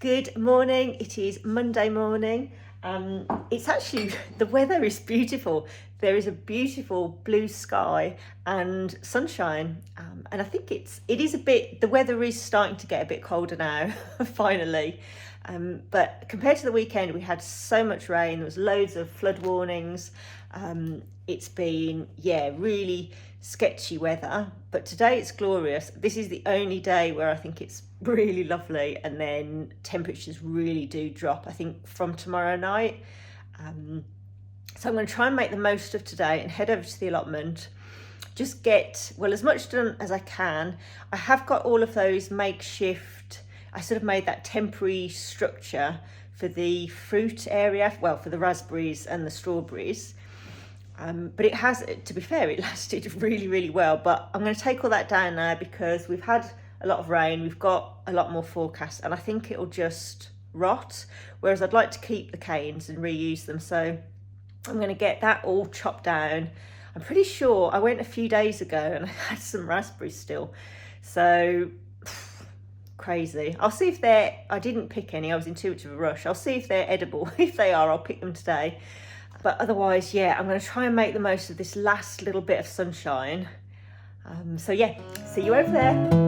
Good morning. It is Monday morning. It's actually, the weather is beautiful. There is a beautiful blue sky and sunshine. And I think it is a bit, the weather is starting to get a bit colder now, finally. But compared to the weekend, we had so much rain. There was loads of flood warnings. It's been, really sketchy weather, but today it's glorious. This is the only day where I think it's really lovely, and then temperatures really do drop, I think, from tomorrow night. So I'm going to try and make the most of today and head over to the allotment, just get, well, as much done as I can. I have got all of those makeshift, I sort of made that temporary structure for the fruit area, well, for the raspberries and the strawberries. But it has, to be fair, it lasted really, really well. But I'm going to take all that down now because we've had a lot of rain. We've got a lot more forecast, and I think it'll just rot. Whereas I'd like to keep the canes and reuse them. So I'm going to get that all chopped down. I'm pretty sure I went a few days ago and I had some raspberries still. So crazy. I'll see if I didn't pick any. I was in too much of a rush. I'll see if they're edible. If they are, I'll pick them today. But otherwise, I'm going to try and make the most of this last little bit of sunshine. So see you over there.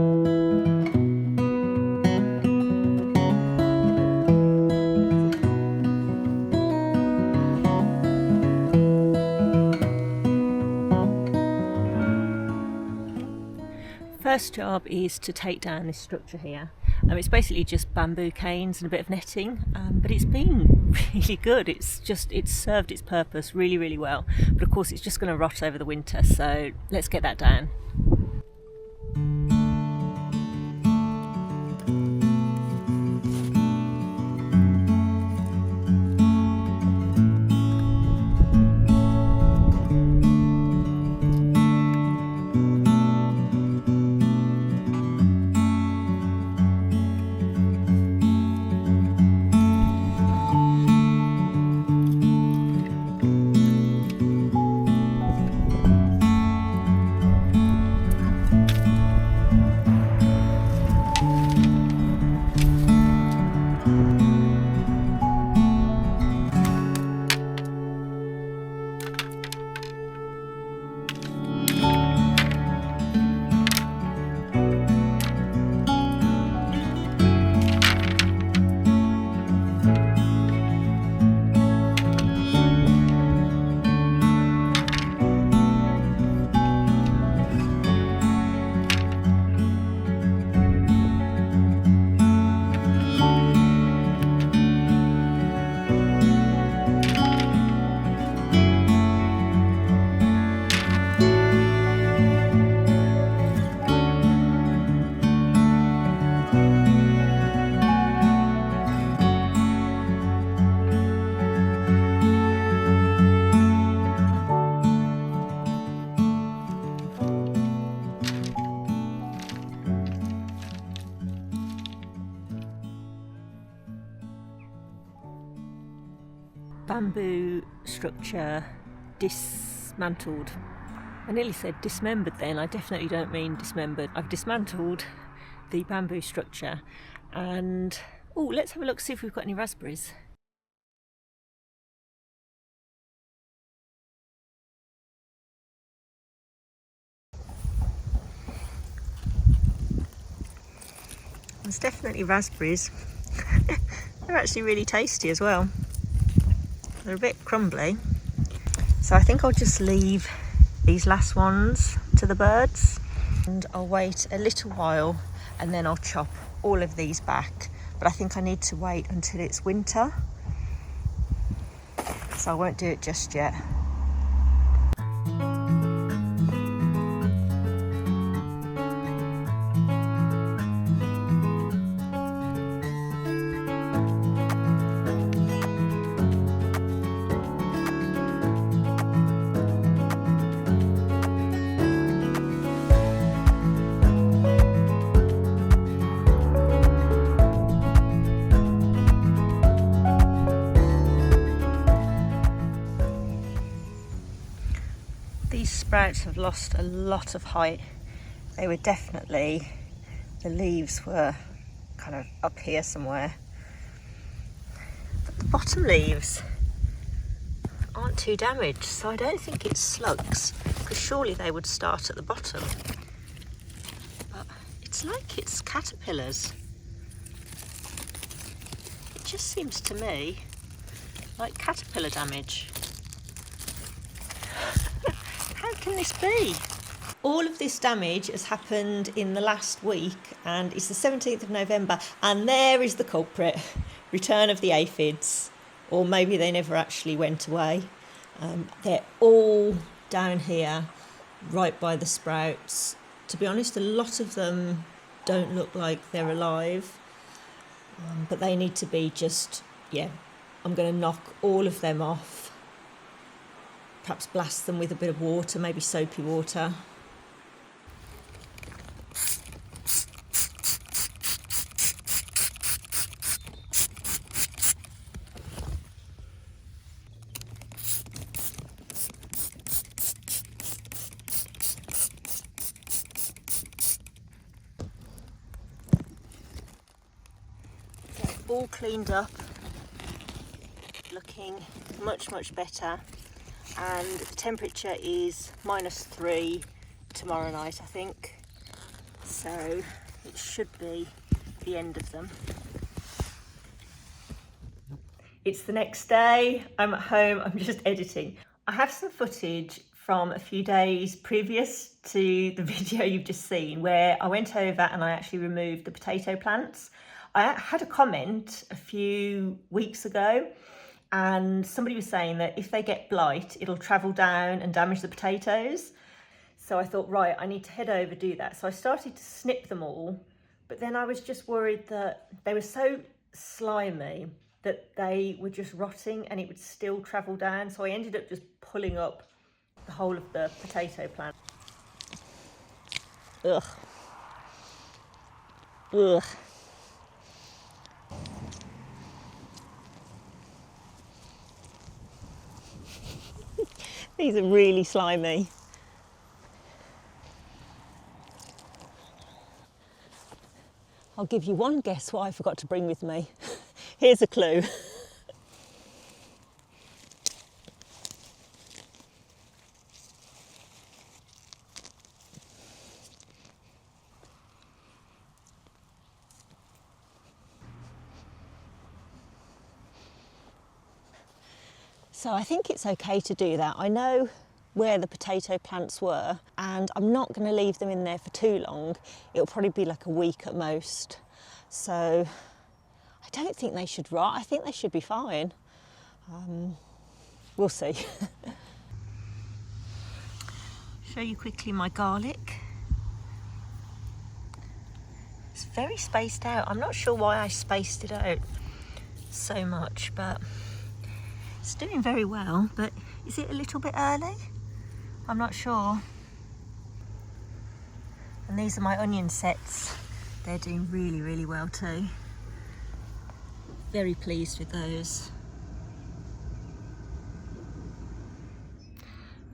First job is to take down this structure here. It's basically just bamboo canes and a bit of netting, but it's been really good. It's served its purpose really, really well. But of course, it's just going to rot over the winter, so let's get that down. Bamboo structure dismantled. I nearly said dismembered then. I definitely don't mean dismembered. I've dismantled the bamboo structure, and let's have a look, see if we've got any raspberries. There's definitely raspberries. They're actually really tasty as well. They're a bit crumbly, so I think I'll just leave these last ones to the birds, and I'll wait a little while and then I'll chop all of these back. But I think I need to wait until it's winter, so I won't do it just yet. These sprouts have lost a lot of height. They were definitely, the leaves were kind of up here somewhere, bottom leaves aren't too damaged, so I don't think it's slugs, because surely they would start at the bottom. But it's like it's caterpillars. It just seems to me like caterpillar damage. How can this be? All of this damage has happened in the last week, and it's the 17th of November, and there is the culprit. Return of the aphids, or maybe they never actually went away. They're all down here, right by the sprouts. To be honest, a lot of them don't look like they're alive, but they need to be just, yeah, I'm going to knock all of them off. Perhaps blast them with a bit of water, maybe soapy water. All cleaned up, looking much better, and the temperature is -3 tomorrow night, I think, so it should be the end of them. It's the next day, I'm at home, I'm just editing. I have some footage from a few days previous to the video you've just seen, where I went over and I actually removed the potato plants. I had a comment a few weeks ago, and somebody was saying that if they get blight, it'll travel down and damage the potatoes. So I thought, right, I need to head over, do that. So I started to snip them all, but then I was just worried that they were so slimy that they were just rotting and it would still travel down. So I ended up just pulling up the whole of the potato plant. Ugh. Ugh. These are really slimy. I'll give you one guess what I forgot to bring with me. Here's a clue. So I think it's okay to do that. I know where the potato plants were, and I'm not going to leave them in there for too long. It'll probably be like a week at most. So I don't think they should rot. I think they should be fine. We'll see. Show you quickly my garlic. It's very spaced out. I'm not sure why I spaced it out so much, but it's doing very well. But is it a little bit early? I'm not sure. And these are my onion sets. They're doing really well too. Very pleased with those.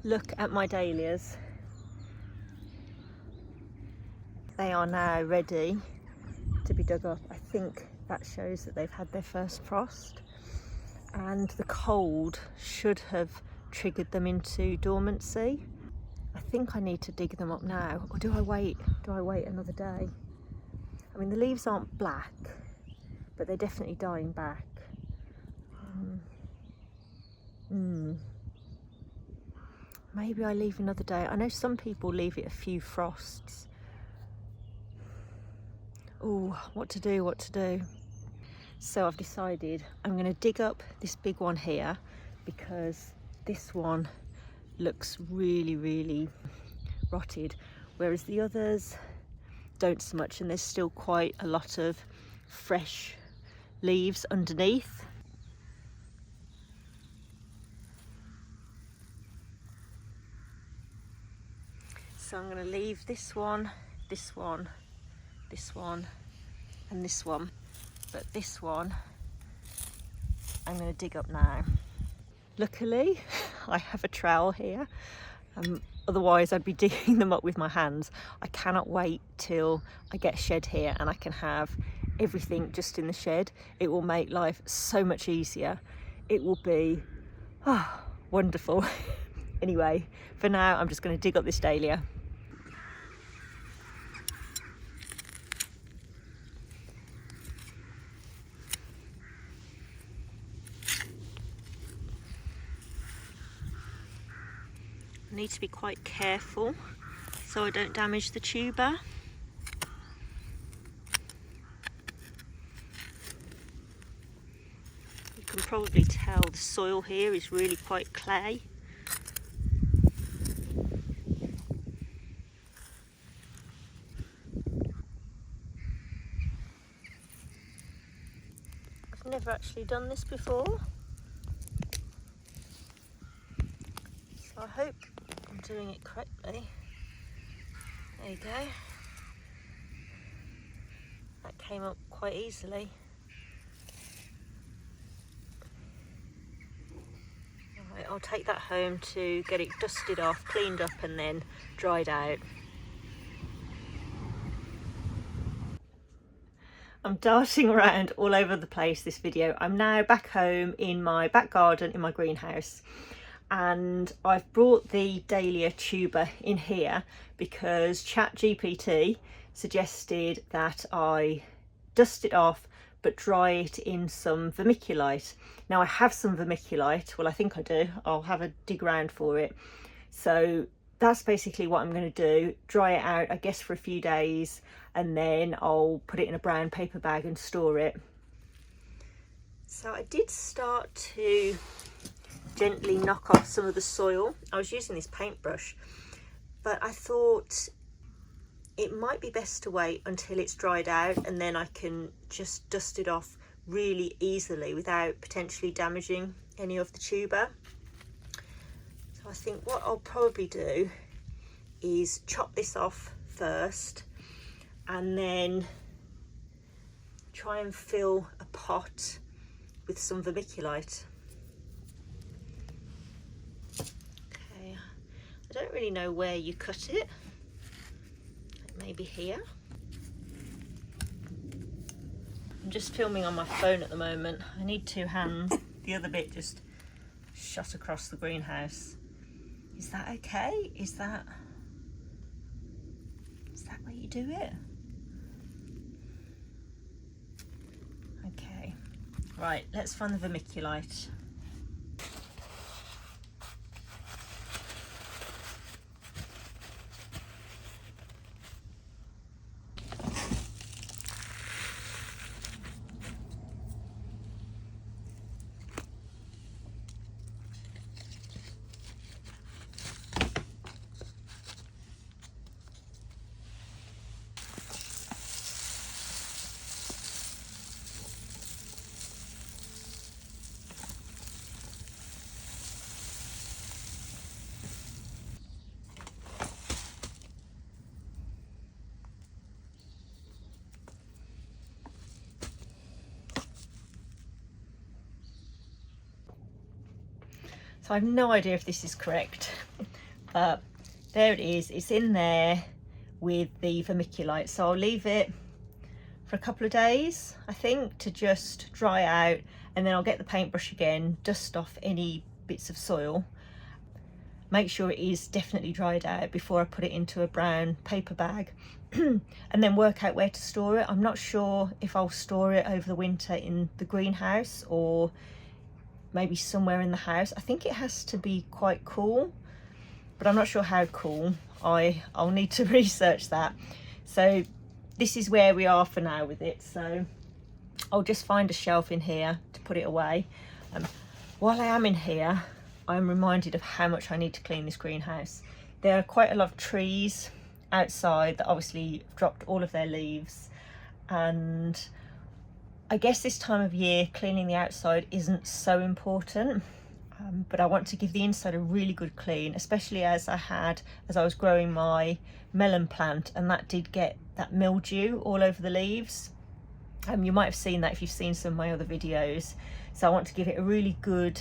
Look at my dahlias. They are now ready to be dug up. I think that shows that they've had their first frost, and the cold should have triggered them into dormancy. I think I need to dig them up now, or do I wait? Do I wait another day? I mean, the leaves aren't black, but they're definitely dying back. Maybe I leave another day. I know some people leave it a few frosts. Oh, what to do? So I've decided I'm going to dig up this big one here, because this one looks really rotted, whereas the others don't so much, and there's still quite a lot of fresh leaves underneath. So I'm going to leave this one, this one, this one and this one, but this one I'm going to dig up now. Luckily I have a trowel here, otherwise I'd be digging them up with my hands. I cannot wait till I get shed here and I can have everything just in the shed, it will make life so much easier. It will be wonderful. Anyway, for now I'm just going to dig up this dahlia. I need to be quite careful so I don't damage the tuber. You can probably tell the soil here is really quite clay. I've never actually done this before, so I hope I'm doing it correctly. There you go. That came up quite easily. Right, I'll take that home to get it dusted off, cleaned up and then dried out. I'm darting around all over the place this video. I'm now back home in my back garden in my greenhouse, and I've brought the dahlia tuber in here because ChatGPT suggested that I dust it off but dry it in some vermiculite. Now I have some vermiculite, well I think I do, I'll have a dig around for it. So that's basically what I'm going to do, dry it out I guess for a few days, and then I'll put it in a brown paper bag and store it. So I did start to gently knock off some of the soil. I was using this paintbrush, but I thought it might be best to wait until it's dried out and then I can just dust it off really easily without potentially damaging any of the tuber. So I think what I'll probably do is chop this off first and then try and fill a pot with some vermiculite. Okay, I don't really know where you cut it. Maybe here. I'm just filming on my phone at the moment. I need two hands. The other bit just shot across the greenhouse. Is that okay? Is that where you do it? Okay. Right, let's find the vermiculite. So I have no idea if this is correct, but there it is. It's in there with the vermiculite. So I'll leave it for a couple of days, I think, to just dry out, and then I'll get the paintbrush again, dust off any bits of soil, make sure it is definitely dried out before I put it into a brown paper bag, and then work out where to store it. I'm not sure if I'll store it over the winter in the greenhouse or maybe somewhere in the house. I think it has to be quite cool, but I'm not sure how cool. I'll need to research that. So this is where we are for now with it. So I'll just find a shelf in here to put it away. While I am in here, I'm reminded of how much I need to clean this greenhouse. There are quite a lot of trees outside that obviously dropped all of their leaves, and I guess this time of year cleaning the outside isn't so important, but I want to give the inside a really good clean, especially as I was growing my melon plant, and that did get that mildew all over the leaves. You might have seen that if you've seen some of my other videos. So I want to give it a really good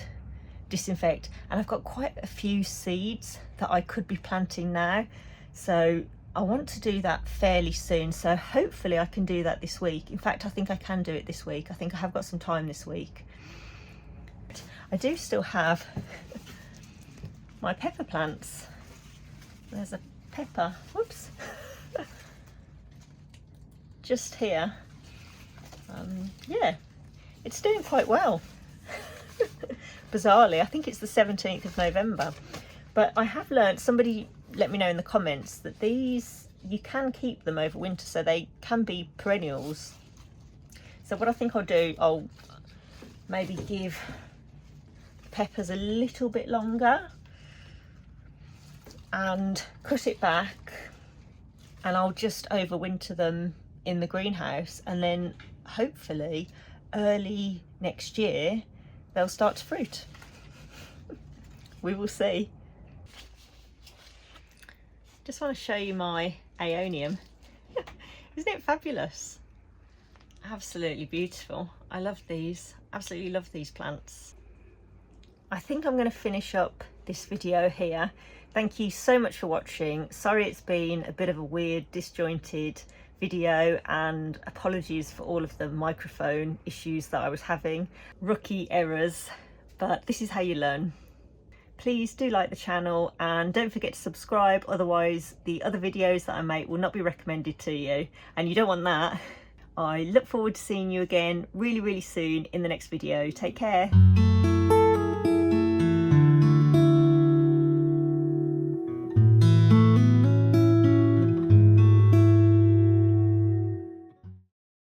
disinfect, and I've got quite a few seeds that I could be planting now. So I want to do that fairly soon, so hopefully I can do that this week. In fact, I think I can do it this week. I think I have got some time this week. I do still have my pepper plants. There's a pepper, whoops, just here. Yeah, it's doing quite well. Bizarrely, I think it's the 17th of November. But I have learned, somebody let me know in the comments, that these, you can keep them over winter, so they can be perennials. So what I think I'll do, I'll maybe give peppers a little bit longer and cut it back, and I'll just overwinter them in the greenhouse, and then hopefully early next year they'll start to fruit. We will see. Just want to show you my Aeonium. Isn't it fabulous? Absolutely beautiful. I love these, absolutely love these plants. I think I'm going to finish up this video here. Thank you so much for watching. Sorry it's been a bit of a weird, disjointed video, and apologies for all of the microphone issues that I was having. Rookie errors, but this is how you learn. Please do like the channel and don't forget to subscribe, otherwise the other videos that I make will not be recommended to you, and you don't want that. I look forward to seeing you again really soon in the next video. Take care.